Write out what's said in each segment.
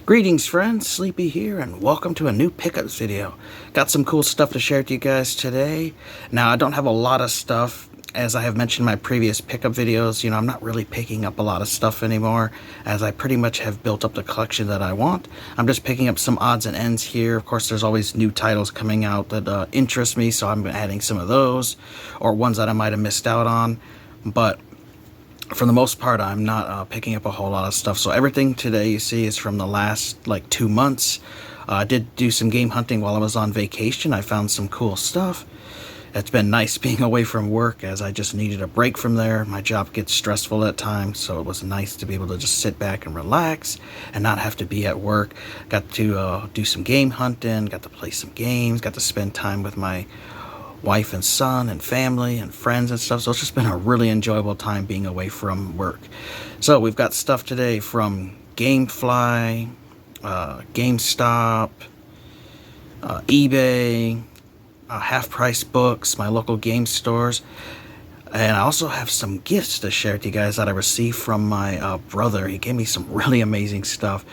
Greetings friends, Sleepy here, and welcome to a new pickups video. Got some cool stuff to share with you guys today. Now, I don't have a lot of stuff. As I have mentioned in my previous pickup videos, I'm not really picking up a lot of stuff anymore, as I pretty much have built up the collection that I want. I'm just picking up some odds and ends here. Of course, there's always new titles coming out that interest me, so I'm adding some of those, or ones that I might have missed out on. But for the most part, I'm not picking up a whole lot of stuff. So everything today you see is from the last 2 months. I did do some game hunting while I was on vacation. I found some cool stuff. It's been nice being away from work, as I just needed a break from there. My job gets stressful at times, so it was nice to be able to just sit back and relax and not have to be at work. Got to do some game hunting, got to play some games, got to spend time with my wife and son and family and friends and stuff. So it's just been a really enjoyable time being away from work. So we've got stuff today from Gamefly, GameStop, eBay, Half Price Books, my local game stores. And I also have some gifts to share with you guys that I received from my brother. He gave me some really amazing stuff.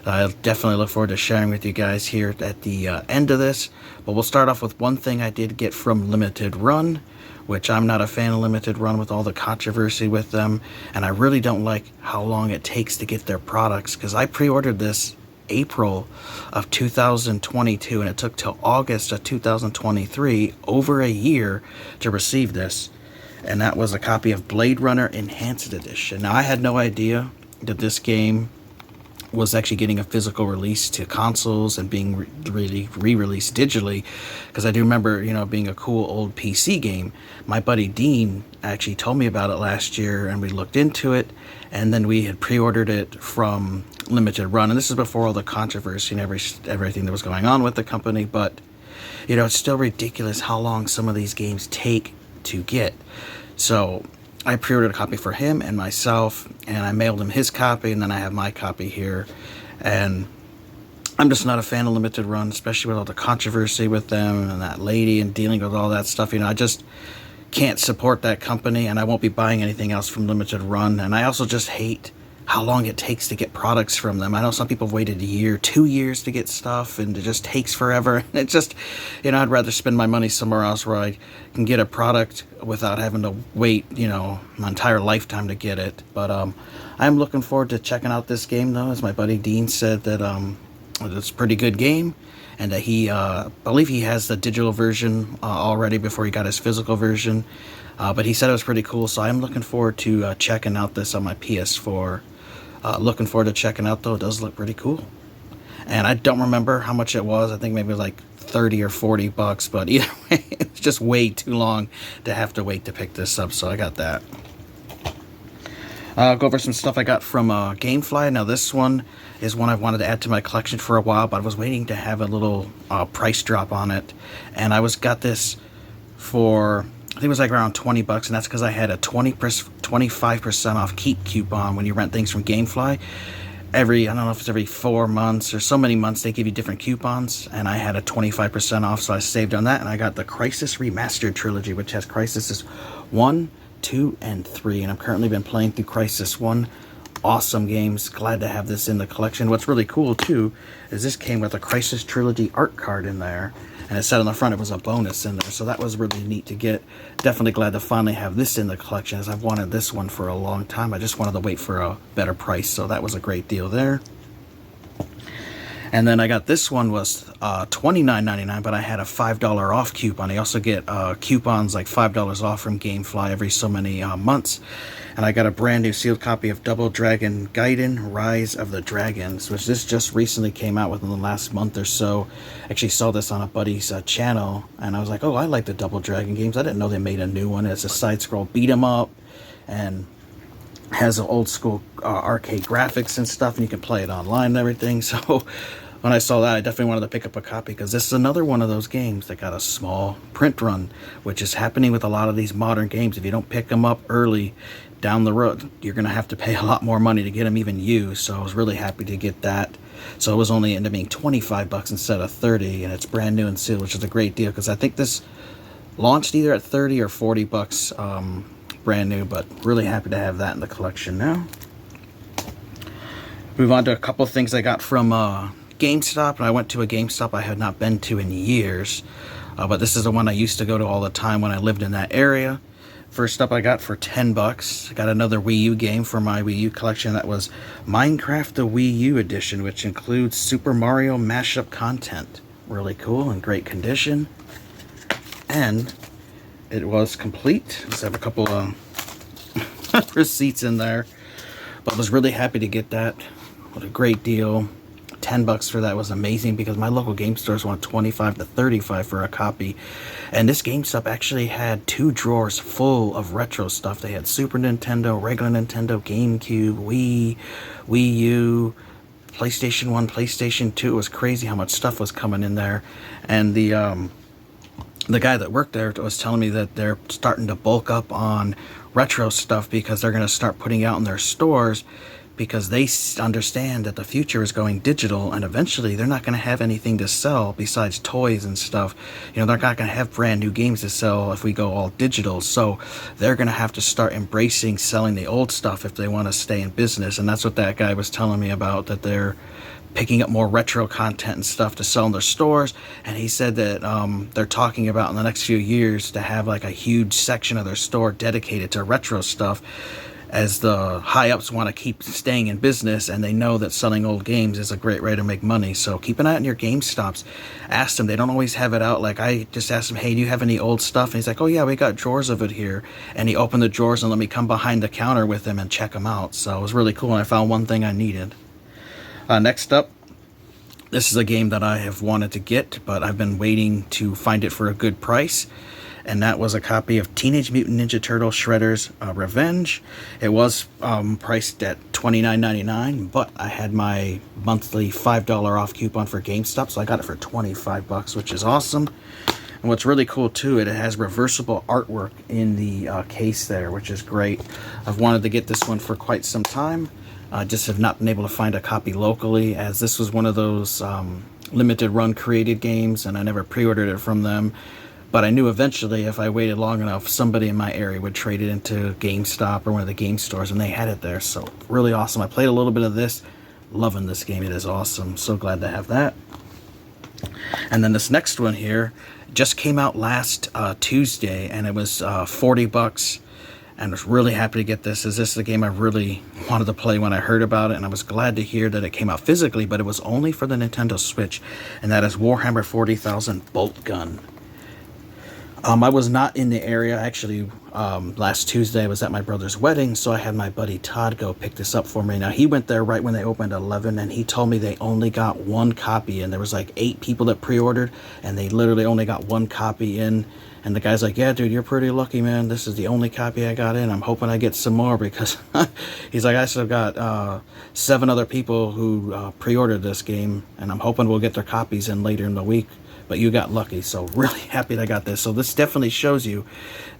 I definitely look forward to sharing with you guys here at the end of this. But we'll start off with one thing I did get from Limited Run, which I'm not a fan of Limited Run with all the controversy with them. And I really don't like how long it takes to get their products, because I pre-ordered this April of 2022 and it took till August of 2023, over a year, to receive this. And that was a copy of Blade Runner Enhanced Edition. Now, I had no idea that this game was actually getting a physical release to consoles and being re-released digitally, because I do remember, being a cool old PC game. My buddy Dean actually told me about it last year, and we looked into it, and then we had pre-ordered it from Limited Run. And this is before all the controversy and everything that was going on with the company. But, it's still ridiculous how long some of these games take to get. So I pre-ordered a copy for him and myself, and I mailed him his copy, and then I have my copy here. And I'm just not a fan of Limited Run, especially with all the controversy with them and that lady and dealing with all that stuff. I just can't support that company, and I won't be buying anything else from Limited Run. And I also just hate how long it takes to get products from them. I know some people have waited a year, 2 years to get stuff, and it just takes forever. It just, I'd rather spend my money somewhere else where I can get a product without having to wait, my entire lifetime to get it. But I'm looking forward to checking out this game, though, as my buddy Dean said that it's a pretty good game, and that he, I believe he has the digital version already before he got his physical version. But he said it was pretty cool, so I'm looking forward to checking out this on my PS4. Looking forward to checking out, though. It does look pretty cool. And I don't remember how much it was. I think maybe like 30 or 40 bucks, but either way, it's just way too long to have to wait to pick this up, so I got that. I'll go over some stuff I got from Gamefly. Now, this one is one I've wanted to add to my collection for a while, but I was waiting to have a little price drop on it. And I got this for, I think it was like around 20 bucks, and that's because I had a 25% off keep coupon when you rent things from Gamefly. I don't know if it's every 4 months or so many months, they give you different coupons, and I had a 25% off, so I saved on that, and I got the Crysis Remastered Trilogy, which has Crysis 1, 2, and 3, and I've currently been playing through Crysis 1. Awesome games. Glad to have this in the collection. What's really cool, too, is this came with a Crysis Trilogy art card in there. And it said on the front it was a bonus in there, so that was really neat to get. Definitely glad to finally have this in the collection, as I've wanted this one for a long time. I just wanted to wait for a better price, so that was a great deal there. And then I got this one, was $29.99, but I had a $5 off coupon. I also get coupons like $5 off from Gamefly every so many months. And I got a brand new sealed copy of Double Dragon Gaiden Rise of the Dragons, which this just recently came out within the last month or so. Actually saw this on a buddy's channel, and I was like, oh, I like the Double Dragon games. I didn't know they made a new one. It's a side-scroll beat-em-up, and has old school arcade graphics and stuff, and you can play it online and everything. So when I saw that, I definitely wanted to pick up a copy, because this is another one of those games that got a small print run, which is happening with a lot of these modern games. If you don't pick them up early down the road, you're going to have to pay a lot more money to get them even used. So I was really happy to get that. So it was only ended up being 25 bucks instead of 30, and it's brand new and sealed, which is a great deal, because I think this launched either at 30 or 40 bucks brand new, but really happy to have that in the collection now. Move on to a couple things I got from GameStop, and I went to a GameStop I had not been to in years, but this is the one I used to go to all the time when I lived in that area. First up, I got for $10. I got another Wii U game for my Wii U collection. That was Minecraft the Wii U edition, which includes Super Mario mashup content. Really cool and great condition. And it was complete. Let's have a couple of receipts in there, but I was really happy to get that. What a great deal. $10 for that was amazing because my local game stores want $25 to $35 for a copy. And this GameStop actually had 2 drawers full of retro stuff. They had Super Nintendo, regular Nintendo, GameCube, Wii U, PlayStation 1, PlayStation 2. It was crazy how much stuff was coming in there. And the guy that worked there was telling me that they're starting to bulk up on retro stuff because they're going to start putting out in their stores, because they understand that the future is going digital, and eventually they're not going to have anything to sell besides toys and stuff. You know, they're not going to have brand new games to sell if we go all digital. So they're going to have to start embracing selling the old stuff if they want to stay in business. And that's what that guy was telling me about, that they're picking up more retro content and stuff to sell in their stores. And he said that they're talking about in the next few years to have like a huge section of their store dedicated to retro stuff, as the high-ups want to keep staying in business, and they know that selling old games is a great way to make money. So keep an eye on your GameStops. Ask them. They don't always have it out. Like, I just asked him, hey, do you have any old stuff? And he's like, oh yeah, we got drawers of it here. And he opened the drawers and let me come behind the counter with him and check them out. So it was really cool, and I found one thing I needed. Next up, this is a game that I have wanted to get, but I've been waiting to find it for a good price. And that was a copy of Teenage Mutant Ninja Turtles Shredder's Revenge. It was priced at $29.99, but I had my monthly $5 off coupon for GameStop, so I got it for $25, which is awesome. And what's really cool too, it has reversible artwork in the case there, which is great. I've wanted to get this one for quite some time. I just have not been able to find a copy locally, as this was one of those limited run created games, and I never pre-ordered it from them. But I knew eventually if I waited long enough, somebody in my area would trade it into GameStop or one of the game stores, and they had it there. So really awesome. I played a little bit of this. Loving this game. It is awesome. So glad to have that. And then this next one here just came out last Tuesday, and it was $40. And I was really happy to get this, as this is the game I really wanted to play when I heard about it, and I was glad to hear that it came out physically, but it was only for the Nintendo Switch, and that is Warhammer 40,000 Bolt Gun. I was not in the area. Actually, last Tuesday I was at my brother's wedding, so I had my buddy Todd go pick this up for me. Now, he went there right when they opened at 11, and he told me they only got 1 copy, and there was like 8 people that pre-ordered, and they literally only got 1 copy in. And the guy's like, yeah, dude, you're pretty lucky, man. This is the only copy I got in. I'm hoping I get some more, because he's like, I still got 7 other people who pre-ordered this game, and I'm hoping we'll get their copies in later in the week. But you got lucky, so really happy that I got this. So this definitely shows you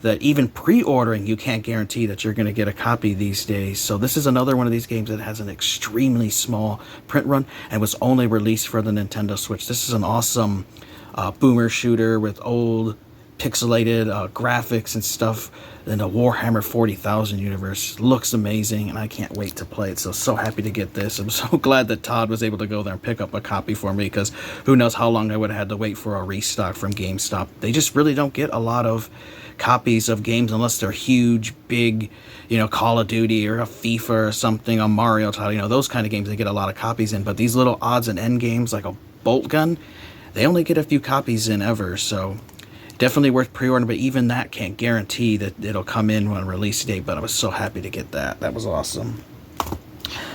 that even pre-ordering, you can't guarantee that you're going to get a copy these days. So this is another one of these games that has an extremely small print run and was only released for the Nintendo Switch. This is an awesome boomer shooter with old pixelated graphics and stuff in the Warhammer 40,000 universe. Looks amazing, and I can't wait to play it. So happy to get this. I'm so glad that Todd was able to go there and pick up a copy for me, because who knows how long I would have had to wait for a restock from GameStop. They just really don't get a lot of copies of games unless they're huge, big, you know, Call of Duty or a FIFA or something, a Mario title, you know, those kind of games they get a lot of copies in. But these little odds and end games like a Bolt Gun, they only get a few copies in ever. So definitely worth pre-ordering, but even that can't guarantee that it'll come in on release date. But I was so happy to get that. That was awesome.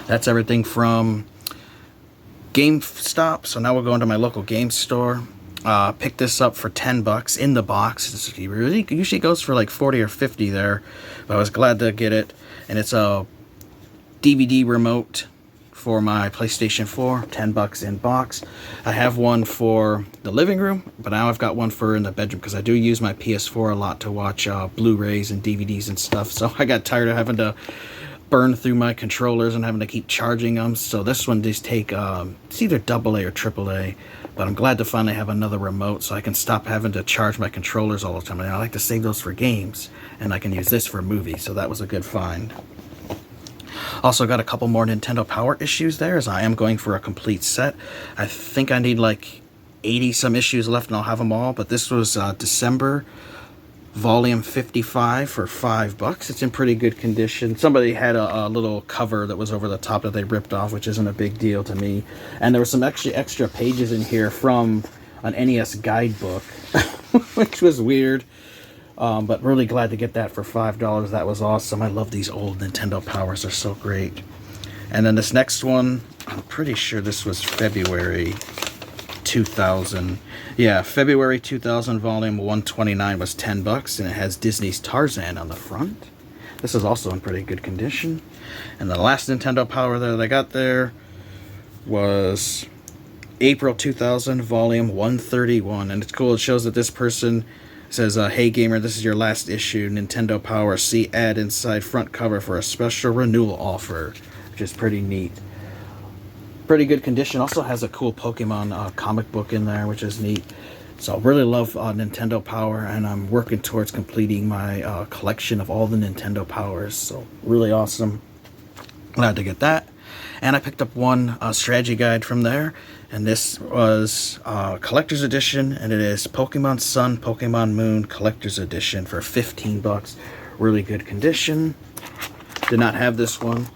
That's everything from GameStop. So now we're going to my local game store. Picked this up for $10 in the box. This really usually goes for like 40 or 50 there, but I was glad to get it. And it's a DVD remote for my PlayStation 4, $10 in box. I have one for the living room, but now I've got one for in the bedroom, because I do use my PS4 a lot to watch Blu-rays and DVDs and stuff. So I got tired of having to burn through my controllers and having to keep charging them. So this one does take, it's either AA or AAA, but I'm glad to finally have another remote so I can stop having to charge my controllers all the time. And I like to save those for games, and I can use this for movies. So that was a good find. Also got a couple more Nintendo Power issues there, as I am going for a complete set. I think I need like 80 some issues left and I'll have them all, but this was December volume 55 for $5. It's in pretty good condition. Somebody had a little cover that was over the top that they ripped off, which isn't a big deal to me. And there were some actually extra pages in here from an NES guidebook, which was weird. But really glad to get that for $5. That was awesome. I love these old Nintendo Powers. They're so great. And then this next one, I'm pretty sure this was February 2000. Yeah, February 2000, volume 129 was $10, and it has Disney's Tarzan on the front. This is also in pretty good condition. And the last Nintendo Power that I got there was April 2000, volume 131. And it's cool. It shows that this person says, hey gamer, this is your last issue, Nintendo Power. See ad inside front cover for a special renewal offer, which is pretty neat. Pretty good condition. Also has a cool Pokemon comic book in there, which is neat. So I really love Nintendo Power, and I'm working towards completing my collection of all the Nintendo Powers. So really awesome. Glad to get that. And I picked up one strategy guide from there, and this was Collector's Edition, and it is Pokemon Sun, Pokemon Moon Collector's Edition for $15. Really good condition. Did not have this one,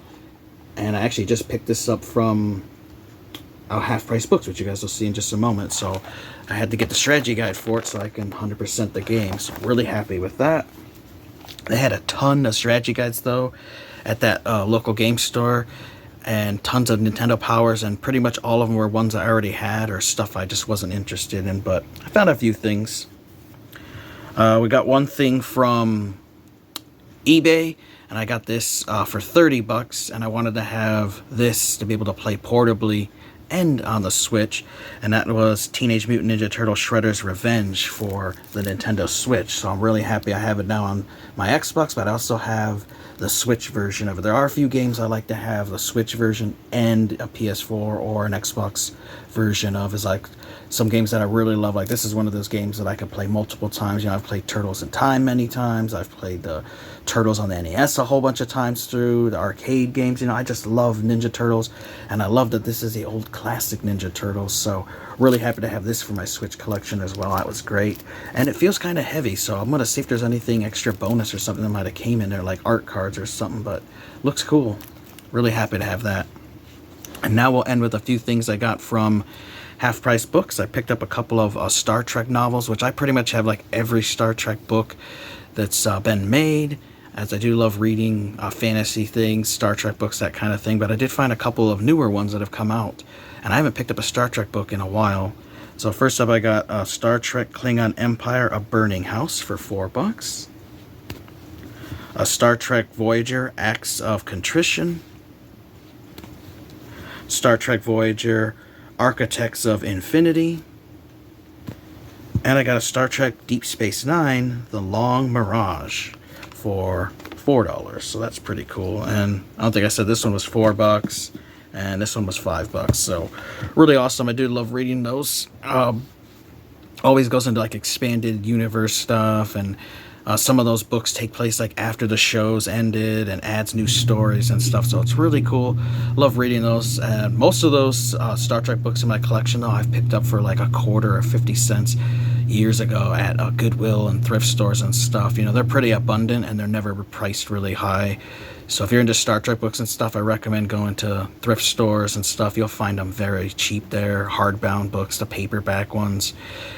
and I actually just picked this up from Half Price Books, which you guys will see in just a moment. So I had to get the strategy guide for it so I can 100% the game. So really happy with that. They had a ton of strategy guides though at that local game store, and tons of Nintendo Powers, and pretty much all of them were ones I already had or stuff I just wasn't interested in, but I found a few things. We got one thing from eBay, and I got this for $30, and I wanted to have this to be able to play portably and on the Switch, and that was Teenage Mutant Ninja Turtles Shredder's Revenge for the Nintendo Switch. So I'm really happy I have it now on my Xbox, but I also have the Switch version of it. There are a few games I like to have the Switch version and a PS4 or an Xbox version of. Is like some games that I really love. Like this is one of those games that I could play multiple times. You know, I've played Turtles in Time many times. I've played the Turtles on the NES a whole bunch of times through the arcade games. You know, I just love Ninja Turtles, and I love that this is the old classic Ninja Turtles. So really happy to have this for my Switch collection as well. That was great, and it feels kind of heavy, so I'm gonna see if there's anything extra bonus or something that might have came in there, like art cards or something, but looks cool. Really happy to have that. And now we'll end with a few things I got from Half Price Books. I picked up a couple of Star Trek novels, which I pretty much have like every Star Trek book that's been made, as I do love reading fantasy things, Star Trek books, that kind of thing. But I did find a couple of newer ones that have come out, and I haven't picked up a Star Trek book in a while. So first up, I got Star Trek Klingon Empire, A Burning House for $4. A Star Trek Voyager, Acts of Contrition. Star Trek Voyager, Architects of Infinity. And I got a Star Trek Deep Space Nine, The Long Mirage for $4. So that's pretty cool. And I don't think I said this one was $4, and this one was $5. So really awesome. I do love reading those. Always goes into like expanded universe stuff, and some of those books take place like after the shows ended and adds new stories and stuff. So it's really cool. Love reading those. And most of those Star Trek books in my collection though, I've picked up for like a quarter or 50 cents years ago at Goodwill and thrift stores and stuff. You know, they're pretty abundant and they're never priced really high. So if you're into Star Trek books and stuff, I recommend going to thrift stores and stuff. You'll find them very cheap there. Hardbound books, the paperback ones.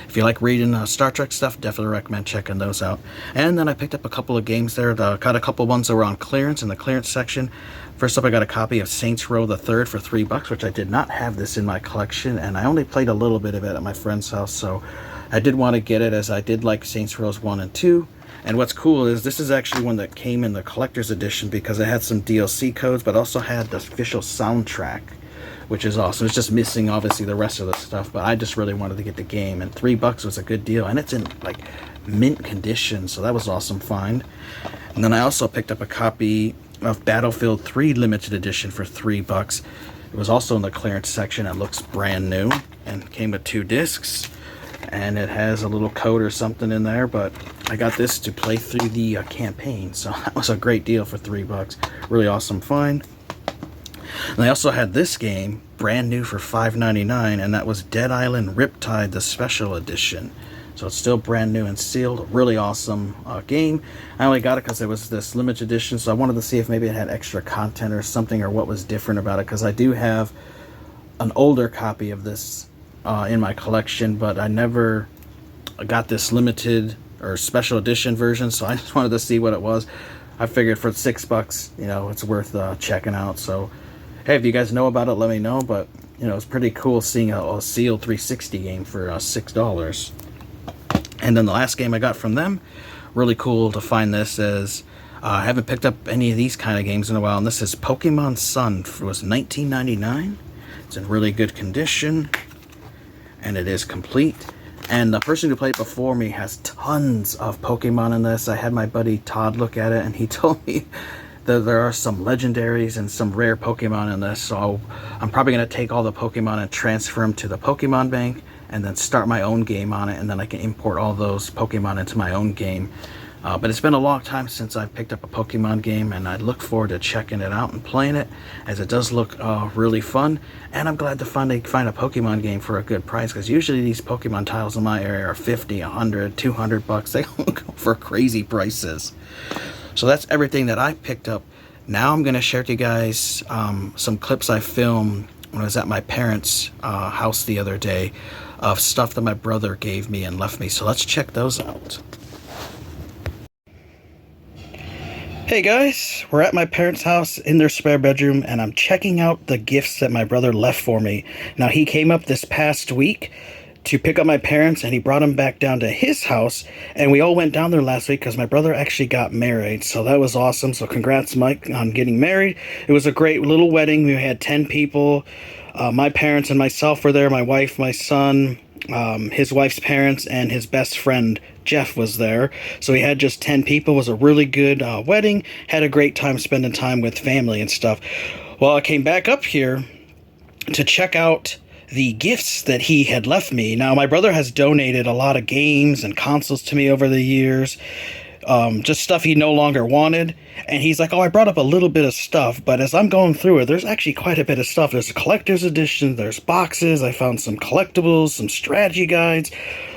If you like reading Star Trek stuff, definitely recommend checking those out. And then I picked up a couple of games there. Got a couple ones that were on clearance in the clearance section. First up, I got a copy of Saints Row the Third for $3, which I did not have this in my collection, and I only played a little bit of it at my friend's house, so I did want to get it, as I did like Saints Rows 1 and 2. And what's cool is this is actually one that came in the collector's edition because it had some DLC codes, but also had the official soundtrack, which is awesome. It's just missing, obviously, the rest of the stuff, but I just really wanted to get the game, and $3 was a good deal, and it's in, like, mint condition, so that was awesome find. And then I also picked up a copy of Battlefield 3 Limited Edition for $3. It was also in the clearance section. It looks brand new, and came with 2 discs. And it has a little code or something in there, but I got this to play through the campaign, so that was a great deal for $3. Really awesome find. And they also had this game brand new for $5.99, and that was Dead Island Riptide, the special edition. So it's still brand new and sealed. Really awesome game. I only got it because it was this limited edition, so I wanted to see if maybe it had extra content or something, or what was different about it, because I do have an older copy of this in my collection, but I never got this limited or special edition version, so I just wanted to see what it was. I figured for $6, you know, it's worth checking out. So hey, if you guys know about it, let me know. But you know, it's pretty cool seeing a sealed 360 game for $6. And then the last game I got from them, really cool to find this, as I haven't picked up any of these kind of games in a while, and this is Pokemon Sun. It was $19.99. It's in really good condition, and it is complete. And the person who played before me has tons of Pokemon in this. I had my buddy Todd look at it, and he told me that there are some legendaries and some rare Pokemon in this. So I'm probably going to take all the Pokemon and transfer them to the Pokemon Bank, and then start my own game on it, and then I can import all those Pokemon into my own game. But it's been a long time since I've picked up a Pokemon game, and I look forward to checking it out and playing it, as it does look really fun. And I'm glad to finally find a Pokemon game for a good price, because usually these Pokemon titles in my area are 50, 100, 200 bucks. They go for crazy prices. So that's everything that I picked up. Now I'm going to share with you guys some clips I filmed when I was at my parents' house the other day, of stuff that my brother gave me and left me. So let's check those out. Hey guys, we're at my parents' house in their spare bedroom, and I'm checking out the gifts that my brother left for me. Now, he came up this past week to pick up my parents, and he brought them back down to his house, and we all went down there last week because my brother actually got married. So that was awesome. So congrats, Mike, on getting married. It was a great little wedding. We had 10 people. My parents and myself were there, my wife, my son, his wife's parents, and his best friend Jeff was there. So we had just 10 people. It was a really good wedding. Had a great time spending time with family and stuff. Well, I came back up here to check out the gifts that he had left me. Now, my brother has donated a lot of games and consoles to me over the years. Just stuff he no longer wanted. And he's like, oh, I brought up a little bit of stuff, but as I'm going through it, there's actually quite a bit of stuff. There's a collector's edition, there's boxes, I found some collectibles, some strategy guides.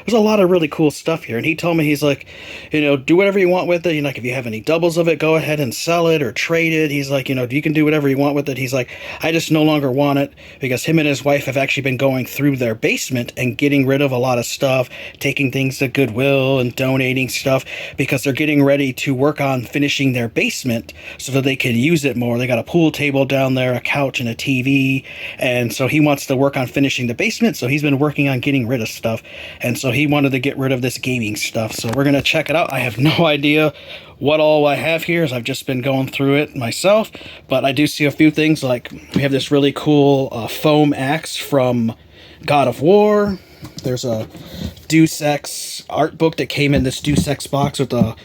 There's a lot of really cool stuff here. And he told me, he's like, you know, do whatever you want with it. You know, like, if you have any doubles of it, go ahead and sell it or trade it. He's like, you know, you can do whatever you want with it. He's like, I just no longer want it, because him and his wife have actually been going through their basement and getting rid of a lot of stuff, taking things to Goodwill and donating stuff, because they're getting ready to work on finishing their basement so that they can use it more. They got a pool table down there, a couch, and a TV. And so he wants to work on finishing the basement. So he's been working on getting rid of stuff. And so he wanted to get rid of this gaming stuff. So we're going to check it out. I have no idea what all I have here, as I've just been going through it myself. But I do see a few things, like we have this really cool foam axe from God of War. There's a Deus Ex art book that came in this Deus Ex box with the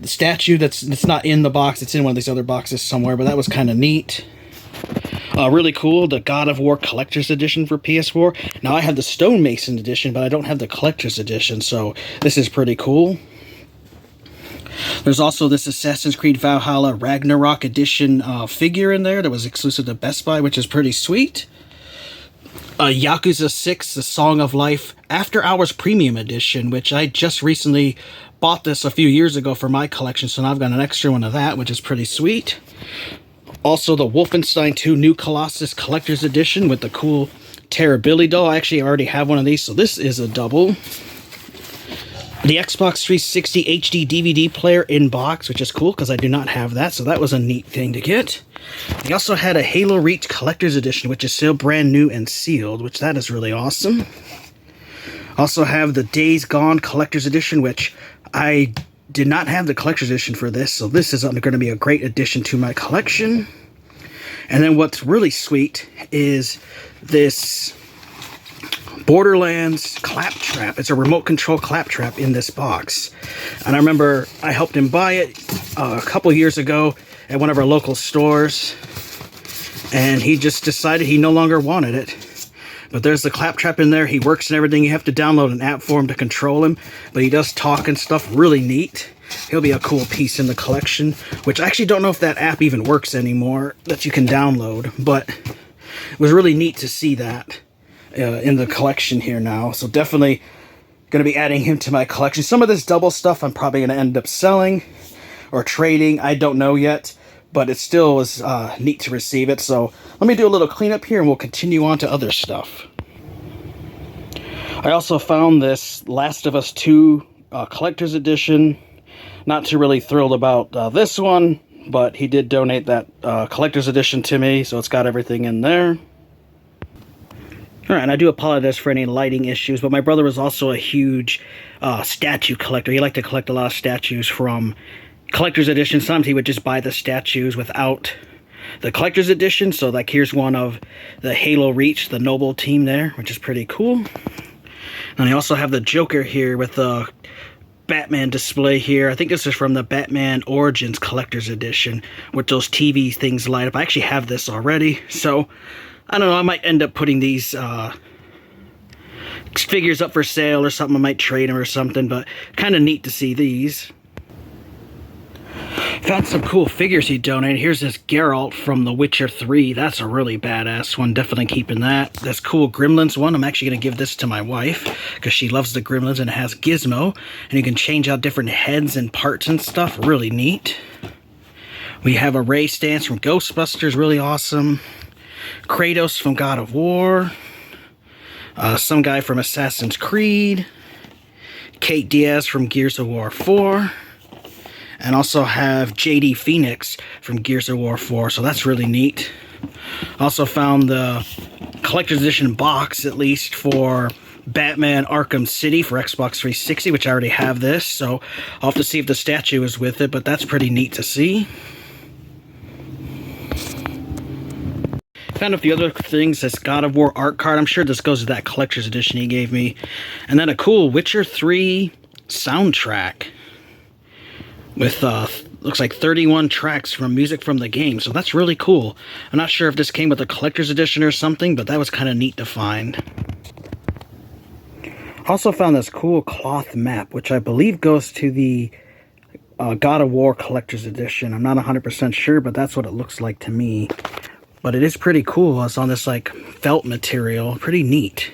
statue it's not in the box. It's in one of these other boxes somewhere, but that was kind of neat. Really cool, the God of War Collector's Edition for PS4. Now, I have the Stonemason Edition, but I don't have the Collector's Edition, so this is pretty cool. There's also this Assassin's Creed Valhalla Ragnarok Edition figure in there that was exclusive to Best Buy, which is pretty sweet. Yakuza 6, The Song of Life After Hours Premium Edition, which I just recently bought this a few years ago for my collection, so now I've got an extra one of that, which is pretty sweet. Also, the Wolfenstein 2 New Colossus Collector's Edition with the cool Terrorbilly doll. I actually already have one of these, so this is a double. The Xbox 360 HD DVD player in box, which is cool because I do not have that, so that was a neat thing to get. They also had a Halo Reach Collector's Edition, which is still brand new and sealed, which that is really awesome. Also have the Days Gone Collector's Edition, which I did not have the Collector's Edition for this, so this is going to be a great addition to my collection. And then what's really sweet is this Borderlands claptrap. It's a remote control claptrap in this box. And I remember I helped him buy it a couple years ago at one of our local stores, and he just decided he no longer wanted it. But there's the claptrap in there. He works and everything. You have to download an app for him to control him, but he does talk and stuff. Really neat. He'll be a cool piece in the collection, which I actually don't know if that app even works anymore that you can download, but it was really neat to see that in the collection here now. So definitely going to be adding him to my collection. Some of this double stuff I'm probably going to end up selling or trading. I don't know yet, but it still was neat to receive it. So let me do a little cleanup here and we'll continue on to other stuff. I also found this Last of Us 2 collector's edition. Not too really thrilled about this one, but he did donate that collector's edition to me, so it's got everything in there. Alright, and I do apologize for any lighting issues, but my brother was also a huge statue collector. He liked to collect a lot of statues from collector's edition. Sometimes he would just buy the statues without the collector's edition, so like here's one of the Halo Reach, the Noble team there, which is pretty cool. And I also have the Joker here with the Batman display here. I think this is from the Batman Origins Collector's Edition, with those TV things light up. I actually have this already, so I don't know, I might end up putting these figures up for sale or something. I might trade them or something, but kind of neat to see these. Found some cool figures he donated. Here's this Geralt from The Witcher 3. That's a really badass one. Definitely keeping that. This cool Gremlins one. I'm actually going to give this to my wife because she loves the Gremlins, and it has Gizmo. And you can change out different heads and parts and stuff. Really neat. We have a Ray stance from Ghostbusters. Really awesome. Kratos from God of War. Some guy from Assassin's Creed. Kate Diaz from Gears of War 4. And also have JD Phoenix from Gears of War 4, so that's really neat. Also found the collector's edition box, at least, for Batman Arkham City for Xbox 360, which I already have this, so I'll have to see if the statue is with it, but that's pretty neat to see. Found a few other things. This God of War art card. I'm sure this goes to that collector's edition he gave me. And then a cool Witcher 3 soundtrack with looks like 31 tracks from music from the game, so that's really cool. I'm not sure if this came with a collector's edition or something, but that was kind of neat to find. Also found this cool cloth map, which I believe goes to the God of War collector's edition. I'm not 100% sure, but that's what it looks like to me. But it is pretty cool. It's on this like felt material, pretty neat.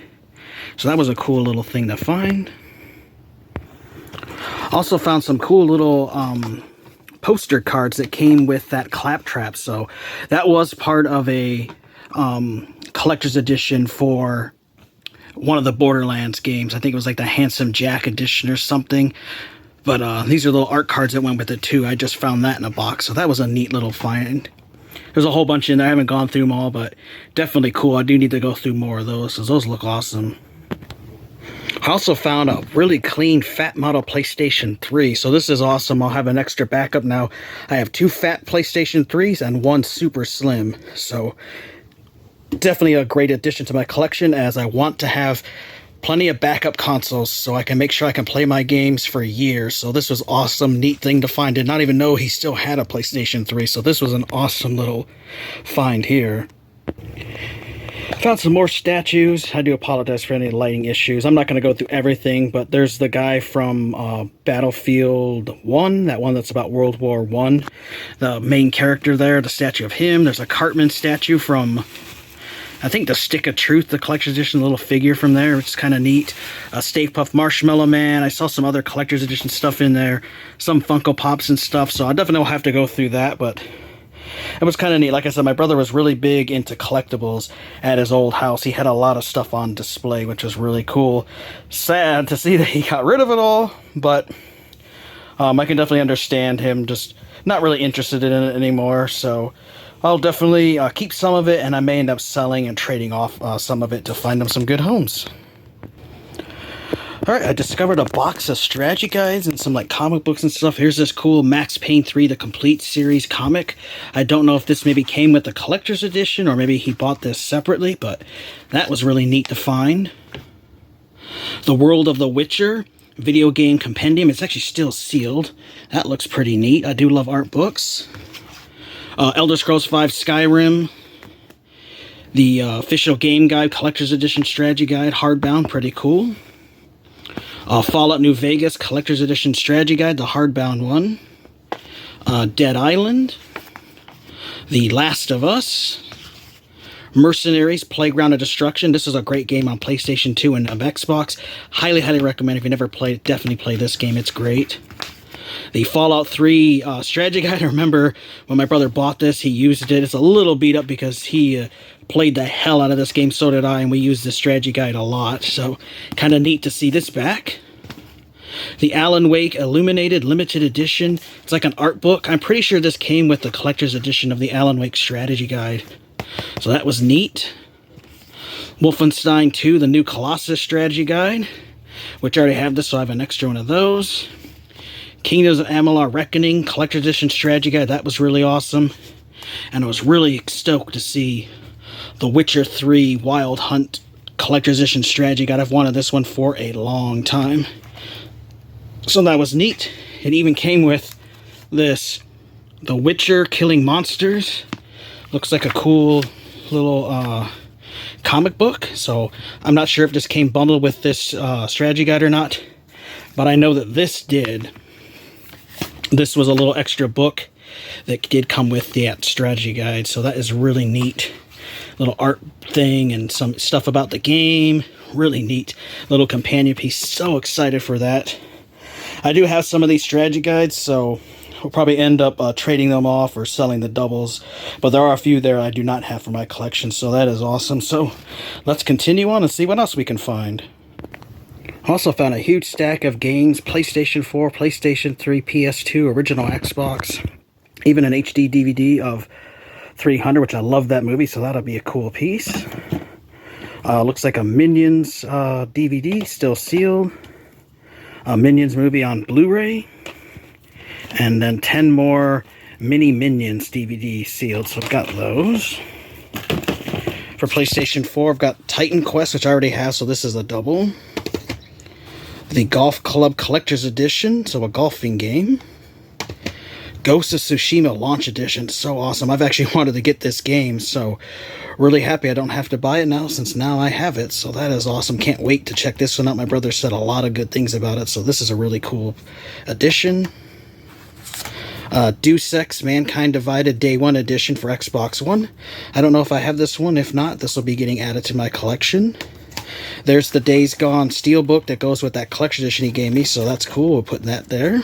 So that was a cool little thing to find. Also found some cool little poster cards that came with that claptrap. So that was part of a collector's edition for one of the Borderlands games. I think it was like the Handsome Jack edition or something. But these are little art cards that went with it too. I just found that in a box. So that was a neat little find. There's a whole bunch in there. I haven't gone through them all, but definitely cool. I do need to go through more of those, because those look awesome. I also found a really clean fat model PlayStation 3, so this is awesome. I'll have an extra backup now. I have 2 fat PlayStation 3s and 1 super slim, so definitely a great addition to my collection, as I want to have plenty of backup consoles so I can make sure I can play my games for years. So this was awesome, neat thing to find. Did not even know he still had a PlayStation 3, so this was an awesome little find here. Found some more statues. I do apologize for any lighting issues. I'm not going to go through everything, but there's the guy from Battlefield 1, that one that's about World War 1. The main character there, the statue of him. There's a Cartman statue from, I think, the Stick of Truth, the collector's edition, little figure from there, which is kind of neat. A Stay Puft Marshmallow Man. I saw some other collector's edition stuff in there. Some Funko Pops and stuff, so I definitely will have to go through that, but it was kind of neat. Like I said, my brother was really big into collectibles at his old house. He had a lot of stuff on display, which was really cool. Sad to see that he got rid of it all, but I can definitely understand him just not really interested in it anymore. So I'll definitely keep some of it, and I may end up selling and trading off some of it to find him some good homes. Alright, I discovered a box of strategy guides and some like comic books and stuff. Here's this cool Max Payne 3 The Complete Series comic. I don't know if this maybe came with the collector's edition or maybe he bought this separately, but that was really neat to find. The World of the Witcher video game compendium. It's actually still sealed. That looks pretty neat. I do love art books. Elder Scrolls V Skyrim. The official game guide, collector's edition strategy guide, hardbound, pretty cool. Fallout New Vegas collector's edition strategy guide, the hardbound one. Dead Island. The Last of Us. Mercenaries, Playground of Destruction. This is a great game on PlayStation 2 and Xbox. Highly, highly recommend. If you never played it, definitely play this game. It's great. The Fallout 3 strategy guide. I remember when my brother bought this, he used it. It's a little beat up because he played the hell out of this game. So did I, and we used the strategy guide a lot. So kind of neat to see this back. The Alan Wake Illuminated Limited Edition. It's like an art book. I'm pretty sure this came with the collector's edition of the Alan Wake strategy guide. So that was neat. Wolfenstein 2, the new Colossus strategy guide, which I already have this, so I have an extra one of those. Kingdoms of Amalur Reckoning collector's edition strategy guide. That was really awesome. And I was really stoked to see the Witcher 3 Wild Hunt collector's edition strategy guide. I've wanted this one for a long time. So that was neat. It even came with this, The Witcher Killing Monsters. Looks like a cool little comic book. So I'm not sure if this came bundled with this strategy guide or not. But I know that this did. This was a little extra book that did come with the strategy guide. So that is really neat. Little art thing and some stuff about the game. Really neat. Little companion piece. So excited for that. I do have some of these strategy guides, so we'll probably end up trading them off or selling the doubles. But there are a few there I do not have for my collection, so that is awesome. So let's continue on and see what else we can find. Also found a huge stack of games, PlayStation 4, PlayStation 3, PS2, original Xbox, even an HD DVD of 300, which I love that movie, so that'll be a cool piece. Looks like a Minions DVD, still sealed. A Minions movie on Blu-ray. And then 10 more Mini Minions DVD sealed, so I've got those. For PlayStation 4, I've got Titan Quest, which I already have, so this is a double. The Golf Club Collector's Edition, so a golfing game. Ghost of Tsushima Launch Edition, so awesome. I've actually wanted to get this game, so really happy I don't have to buy it now, since now I have it, so that is awesome. Can't wait to check this one out. My brother said a lot of good things about it, so this is a really cool edition. Deus Ex Mankind Divided Day 1 Edition for Xbox One. I don't know if I have this one. If not, this will be getting added to my collection. There's the Days Gone Steelbook that goes with that collection edition he gave me, so that's cool. We'll put that there.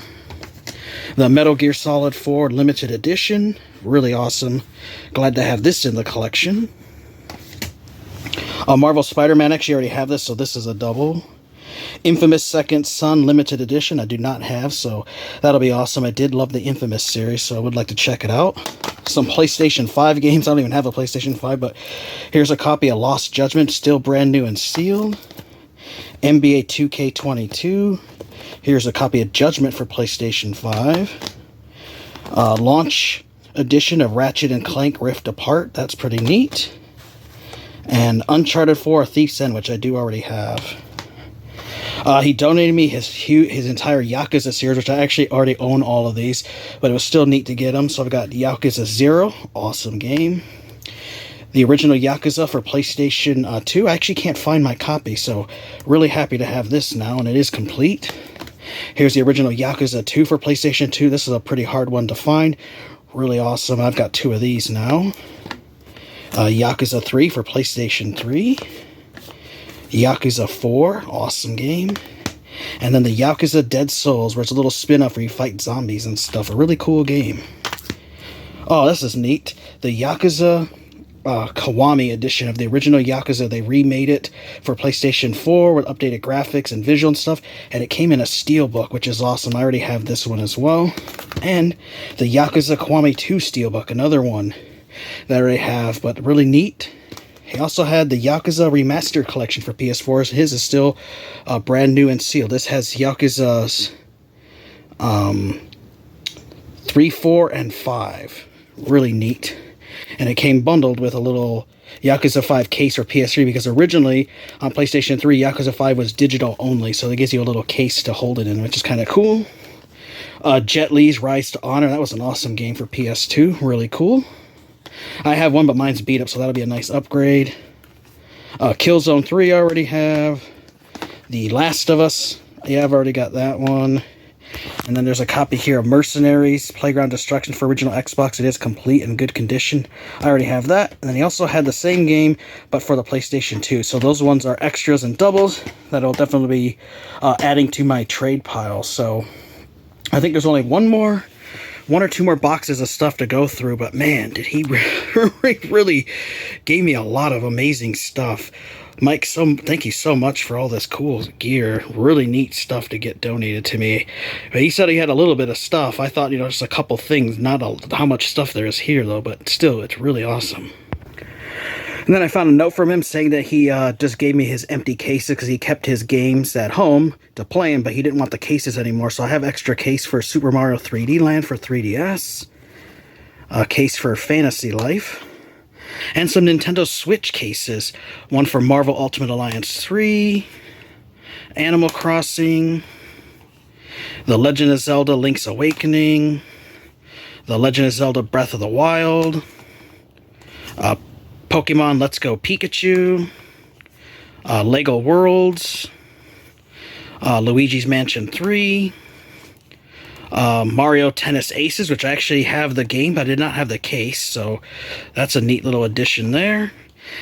The Metal Gear Solid 4 Limited Edition. Really awesome. Glad to have this in the collection. Marvel Spider-Man. Actually, I already have this, so this is a double. Infamous Second Son Limited Edition. I do not have, so that'll be awesome. I did love the Infamous series, so I would like to check it out. Some PlayStation 5 games. I don't even have a PlayStation 5, but here's a copy of Lost Judgment, still brand new and sealed. NBA 2K22. Here's a copy of Judgment for PlayStation 5. Launch edition of Ratchet and Clank Rift Apart. That's pretty neat. And Uncharted 4 Thief's End, which I do already have. He donated me his entire Yakuza series, which I actually already own all of these, but it was still neat to get them. So I've got Yakuza 0, awesome game. The original Yakuza for PlayStation 2. I actually can't find my copy, so really happy to have this now, and it is complete. Here's the original Yakuza 2 for PlayStation 2. This is a pretty hard one to find. Really awesome. I've got 2 of these now. Yakuza 3 for PlayStation 3. Yakuza 4, awesome game. And then the Yakuza Dead Souls, where it's a little spin-off where you fight zombies and stuff. A really cool game. Oh, this is neat. The Yakuza Kiwami edition of the original Yakuza. They remade it for PlayStation 4 with updated graphics and visual and stuff. And it came in a steelbook, which is awesome. I already have this one as well. And the Yakuza Kiwami 2 steelbook, another one that I already have, but really neat. He also had the Yakuza Remastered Collection for PS4. His is still brand new and sealed. This has Yakuza's 3, 4, and 5. Really neat. And it came bundled with a little Yakuza 5 case for PS3, because originally on PlayStation 3, Yakuza 5 was digital only, so it gives you a little case to hold it in, which is kind of cool. Jet Li's Rise to Honor. That was an awesome game for PS2. Really cool. I have one, but mine's beat up, so that'll be a nice upgrade. Killzone 3 I already have. The Last of Us, yeah, I've already got that one. And then there's a copy here of Mercenaries, Playground Destruction for original Xbox. It is complete and good condition. I already have that. And then he also had the same game, but for the PlayStation 2. So those ones are extras and doubles that I'll definitely be adding to my trade pile. So I think there's only one or two more boxes of stuff to go through, but man, did he really gave me a lot of amazing stuff. Mike, thank you so much for all this cool gear. Really neat stuff to get donated to me. But he said he had a little bit of stuff. I thought, just a couple things, not how much stuff there is here, though, but still, it's really awesome. And then I found a note from him saying that he just gave me his empty cases because he kept his games at home to play them, but he didn't want the cases anymore. So I have extra case for Super Mario 3D Land for 3DS, a case for Fantasy Life, and some Nintendo Switch cases. One for Marvel Ultimate Alliance 3, Animal Crossing, The Legend of Zelda Link's Awakening, The Legend of Zelda Breath of the Wild, Pokemon Let's Go Pikachu, Lego Worlds, Luigi's Mansion 3, Mario Tennis Aces, which I actually have the game, but I did not have the case, so that's a neat little addition there.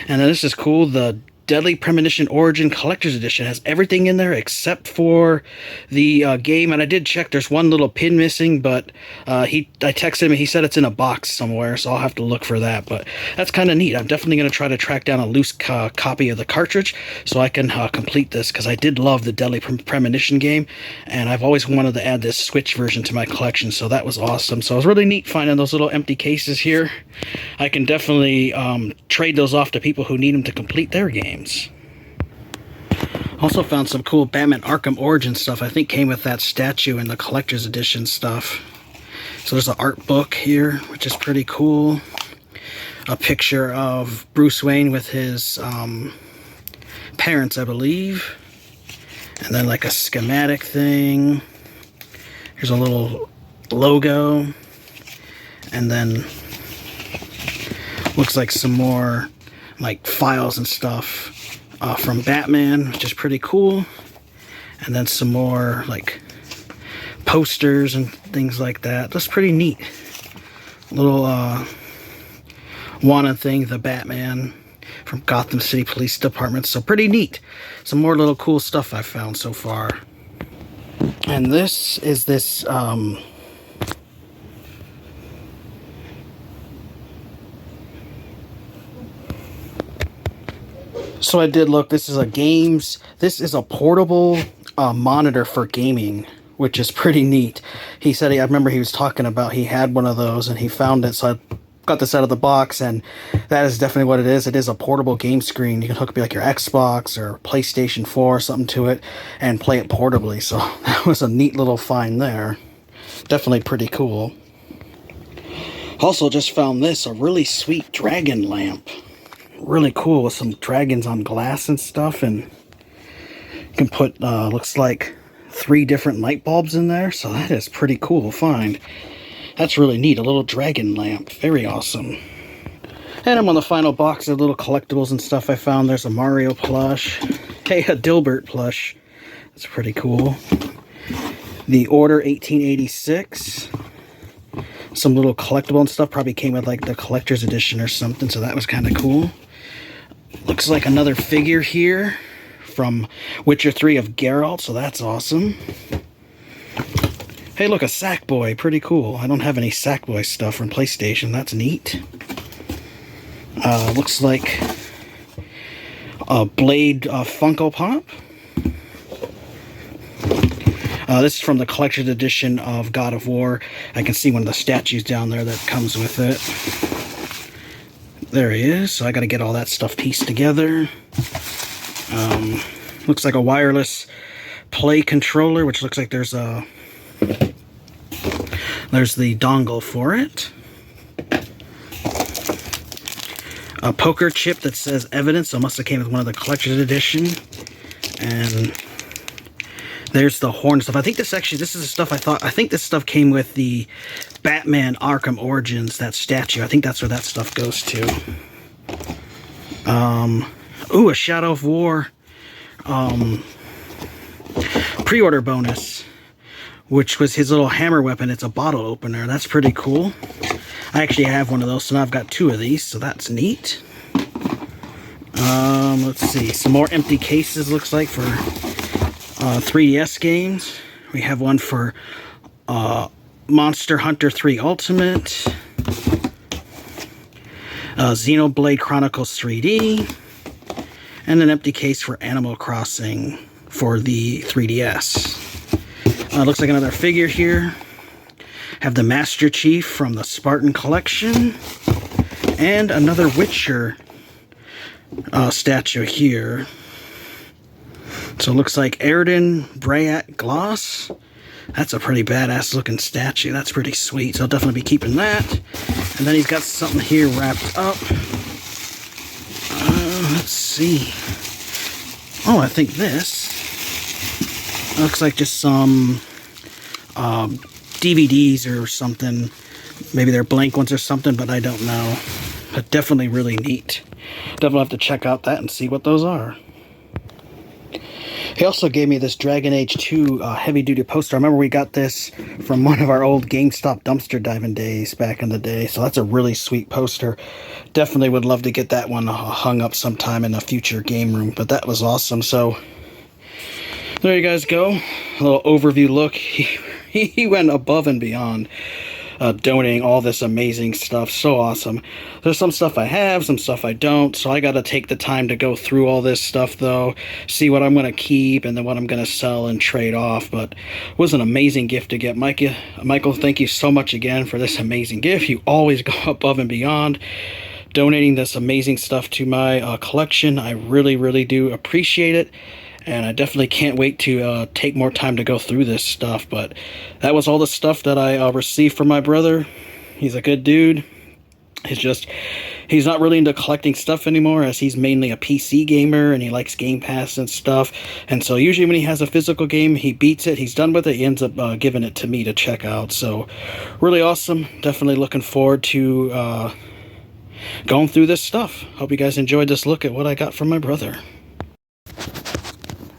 And then this is cool, the Deadly Premonition Origin Collector's Edition has everything in there except for the game. And I did check, there's one little pin missing, but I texted him and he said it's in a box somewhere, so I'll have to look for that. But that's kind of neat. I'm definitely going to try to track down a loose copy of the cartridge so I can complete this, because I did love the Deadly Premonition game, and I've always wanted to add this Switch version to my collection, so that was awesome. So it was really neat finding those little empty cases here. I can definitely trade those off to people who need them to complete their game. Also found some cool Batman Arkham Origin stuff. I think came with that statue and the collector's edition stuff. So there's an art book here, which is pretty cool. A picture of Bruce Wayne with his parents, I believe. And then like a schematic thing. Here's a little logo. And then looks like some more like files and stuff from Batman, which is pretty cool. And then some more like posters and things like that. That's pretty neat. Little wanted thing, the Batman from Gotham City Police Department. So pretty neat. Some more little cool stuff I found so far. And this is this so I did look, this is a portable monitor for gaming, which is pretty neat. He said, I remember he was talking about he had one of those and he found it, so I got this out of the box, and that is definitely what it is. It is a portable game screen. You can hook up like your Xbox or PlayStation 4 or something to it and play it portably, so that was a neat little find there. Definitely pretty cool. Also just found this, a really sweet dragon lamp. Really cool with some dragons on glass and stuff, and you can put looks like 3 different light bulbs in there, so that is pretty cool find. That's really neat, a little dragon lamp, very awesome. And I'm on the final box of little collectibles and stuff I found. There's a Mario plush, hey, a Dilbert plush, that's pretty cool. The Order 1886, some little collectible and stuff, probably came with like the collector's edition or something, so that was kind of cool. Looks like another figure here from Witcher 3 of Geralt, so that's awesome. Hey, look, a Sackboy, pretty cool. I don't have any Sackboy stuff from PlayStation, that's neat. Looks like a Blade Funko Pop. This is from the collector's edition of God of War. I can see one of the statues down there that comes with it. There he is. So I got to get all that stuff pieced together. Looks like a wireless play controller, which looks like there's the dongle for it. A poker chip that says Evidence, so it must have came with one of the collector's edition. And There's the horn stuff. I think this is the stuff I think this stuff came with the Batman Arkham Origins, that statue. I think that's where that stuff goes to. Ooh, a Shadow of War pre-order bonus, which was his little hammer weapon. It's a bottle opener. That's pretty cool. I actually have one of those, so now I've got 2 of these, so that's neat. Let's see, some more empty cases, looks like, for 3DS games. We have one for Monster Hunter 3 Ultimate, Xenoblade Chronicles 3D, and an empty case for Animal Crossing for the 3DS. Looks like another figure here. Have the Master Chief from the Spartan Collection, and another Witcher statue here. So it looks like Aridin Brayat Gloss. That's a pretty badass looking statue. That's pretty sweet. So I'll definitely be keeping that. And then he's got something here wrapped up. Let's see. Oh, I think this looks like just some DVDs or something. Maybe they're blank ones or something, but I don't know. But definitely really neat. Definitely have to check out that and see what those are. He also gave me this Dragon Age 2 heavy-duty poster. I remember we got this from one of our old GameStop dumpster diving days back in the day. So that's a really sweet poster. Definitely would love to get that one hung up sometime in a future game room. But that was awesome. So there you guys go. A little overview look. He went above and beyond. Donating all this amazing stuff. So awesome. There's some stuff I have, some stuff I don't, so I gotta take the time to go through all this stuff though, see what I'm gonna keep and then what I'm gonna sell and trade off. But it was an amazing gift to get. Michael, thank you so much again for this amazing gift. You always go above and beyond donating this amazing stuff to my collection. I really do appreciate it. And I definitely can't wait to take more time to go through this stuff. But that was all the stuff that I received from my brother. He's a good dude. He's not really into collecting stuff anymore, as he's mainly a PC gamer and he likes Game Pass and stuff. And so usually when he has a physical game, he beats it, he's done with it, he ends up giving it to me to check out. So really awesome. Definitely looking forward to going through this stuff. Hope you guys enjoyed this look at what I got from my brother.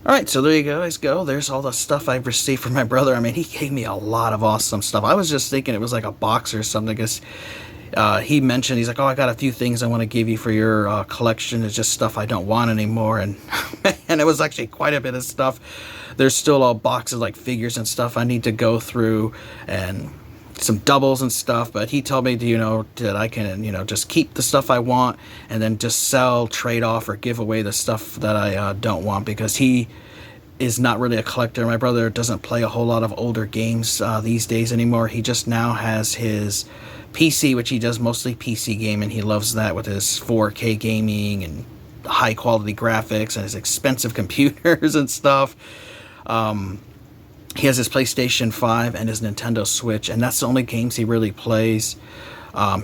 Alright, so there you guys go. There's all the stuff I've received from my brother. I mean, he gave me a lot of awesome stuff. I was just thinking it was like a box or something, because he mentioned, he's like, oh, I got a few things I want to give you for your collection. It's just stuff I don't want anymore. And and it was actually quite a bit of stuff. There's still all boxes like figures and stuff I need to go through, and some doubles and stuff. But he told me, that I can, just keep the stuff I want and then just sell, trade off, or give away the stuff that I don't want, because he is not really a collector. My brother doesn't play a whole lot of older games these days anymore. He just now has his PC, which he does mostly PC gaming. He loves that with his 4K gaming and high quality graphics and his expensive computers and stuff. He has his PlayStation 5 and his Nintendo Switch, and that's the only games he really plays.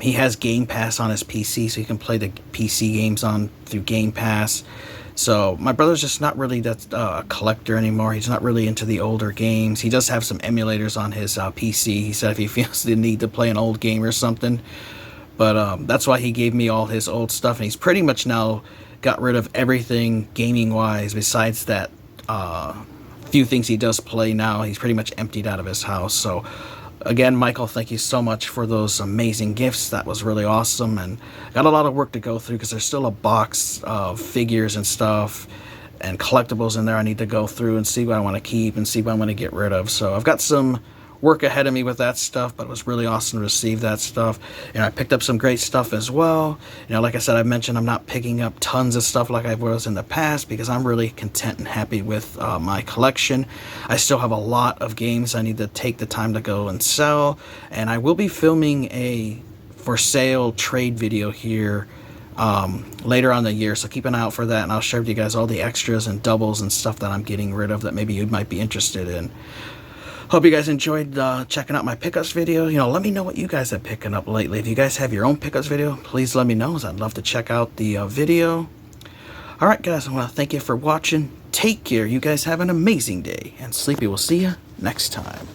He has Game Pass on his PC, so he can play the PC games through Game Pass. So my brother's just not really a collector anymore. He's not really into the older games. He does have some emulators on his PC. He said if he feels the need to play an old game or something. But that's why he gave me all his old stuff, and he's pretty much now got rid of everything gaming-wise besides that few things he does play now. He's pretty much emptied out of his house. So again, Michael, thank you so much for those amazing gifts. That was really awesome, and got a lot of work to go through because there's still a box of figures and stuff and collectibles in there I need to go through and see what I want to keep and see what I want to get rid of. So I've got some work ahead of me with that stuff, but it was really awesome to receive that stuff. And I picked up some great stuff as well. Like I said, I mentioned I'm not picking up tons of stuff like I was in the past, because I'm really content and happy with my collection. I still have a lot of games I need to take the time to go and sell, and I will be filming a for sale trade video here later on the year, so keep an eye out for that, and I'll share with you guys all the extras and doubles and stuff that I'm getting rid of that maybe you might be interested in. Hope you guys enjoyed checking out my pickups video. Let me know what you guys have picking up lately. If you guys have your own pickups video, please let me know, as I'd love to check out the video. Alright guys, I want to thank you for watching. Take take care. You guys have an amazing day. And Sleepy will see you next time.